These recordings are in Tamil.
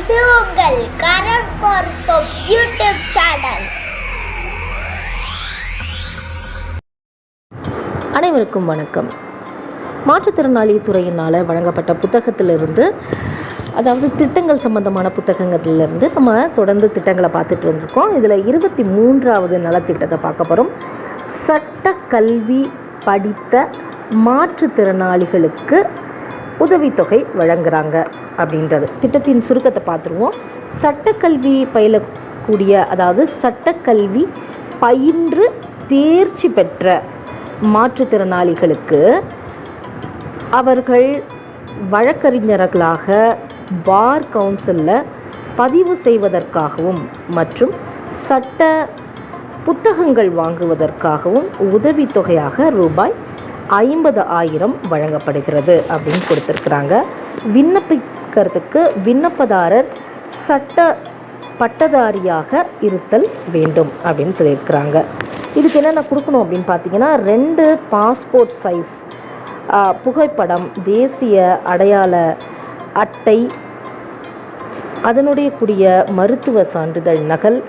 இது உங்கள் கரண் பார்ப்போம் யூடியூப் சேனல். அனைவருக்கும் வணக்கம். மாற்றுத்திறனாளி துறையினால் வழங்கப்பட்ட புத்தகத்திலிருந்து, அதாவது திட்டங்கள் சம்பந்தமான புத்தகங்கள்லேருந்து நம்ம தொடர்ந்து திட்டங்களை பார்த்துட்டு இருந்திருக்கோம். இதில் 23வது நலத்திட்டத்தை பார்க்க போகிறோம். சட்ட கல்வி படித்த மாற்றுத்திறனாளிகளுக்கு உதவித்தொகை வழங்குறாங்க அப்படின்றது திட்டத்தின் சுருக்கத்தை பார்த்துருவோம். சட்டக்கல்வி பயிலக்கூடிய, அதாவது சட்டக்கல்வி பயின்று தேர்ச்சி பெற்ற மாற்றுத்திறனாளிகளுக்கு அவர்கள் வழக்கறிஞர்களாக பார் கவுன்சிலில் பதிவு செய்வதற்காகவும் மற்றும் சட்ட புத்தகங்கள் வாங்குவதற்காகவும் உதவித்தொகையாக ரூபாய் 50,000 வழங்கப்படுகிறது அப்படின்னு கொடுத்துருக்குறாங்க. விண்ணப்பிக்கிறதுக்கு விண்ணப்பதாரர் சட்ட பட்டதாரியாக இருத்தல் வேண்டும் அப்படின்னு சொல்லியிருக்கிறாங்க. இதுக்கு என்னென்ன கொடுக்கணும் அப்படின்னு பார்த்தீங்கன்னா, 2 பாஸ்போர்ட் சைஸ் புகைப்படம், தேசிய அடையாள அட்டை, அதனுடைய கூடிய மருத்துவ சான்றிதழ் நகல்,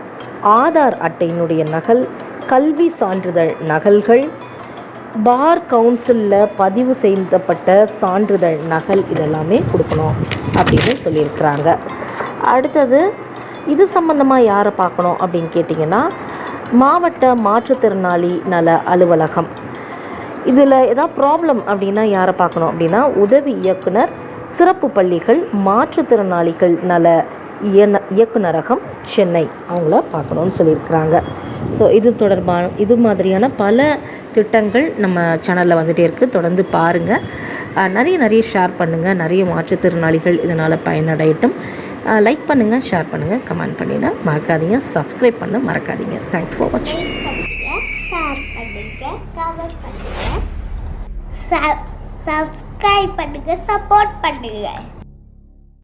ஆதார் அட்டையினுடைய நகல், கல்வி சான்றிதழ் நகல்கள், பார் கவுன்சிலில் பதிவு செய்யப்பட்ட சான்றிதழ் நகல், இதெல்லாமே கொடுக்கணும் அப்படின்னு சொல்லியிருக்கிறாங்க. அடுத்தது இது சம்பந்தமாக யாரை பார்க்கணும் அப்படின்னு கேட்டிங்கன்னா, மாவட்ட மாற்றுத்திறனாளி நல அலுவலகம். இதில் ஏதாவது ப்ராப்ளம் அப்படின்னா யாரை பார்க்கணும் அப்படின்னா, உதவி இயக்குனர், சிறப்பு பள்ளிகள், மாற்றுத்திறனாளிகள் நல இயக்குனரகம், சென்னை, அவங்கள பார்க்கணுன்னு சொல்லியிருக்கிறாங்க. ஸோ இது மாதிரியான பல திட்டங்கள் நம்ம சேனலில் வந்துகிட்டே இருக்குது. தொடர்ந்து பாருங்கள். நிறைய ஷேர் பண்ணுங்கள். நிறைய மாற்றுத்திறனாளிகள் இதனால் பயனடையட்டும். லைக் பண்ணுங்கள், ஷேர் பண்ணுங்கள், கமெண்ட் பண்ணிவிட மறக்காதீங்க. சப்ஸ்கிரைப் பண்ண மறக்காதீங்க. தேங்க்ஸ் ஃபார் வாட்சிங். ஷேர் பண்ணுங்கள், கமெண்ட் பண்ணுங்கள், சப்ஸ்கிரைப் பண்ணுங்கள், சப்போர்ட் பண்ணுங்கள்.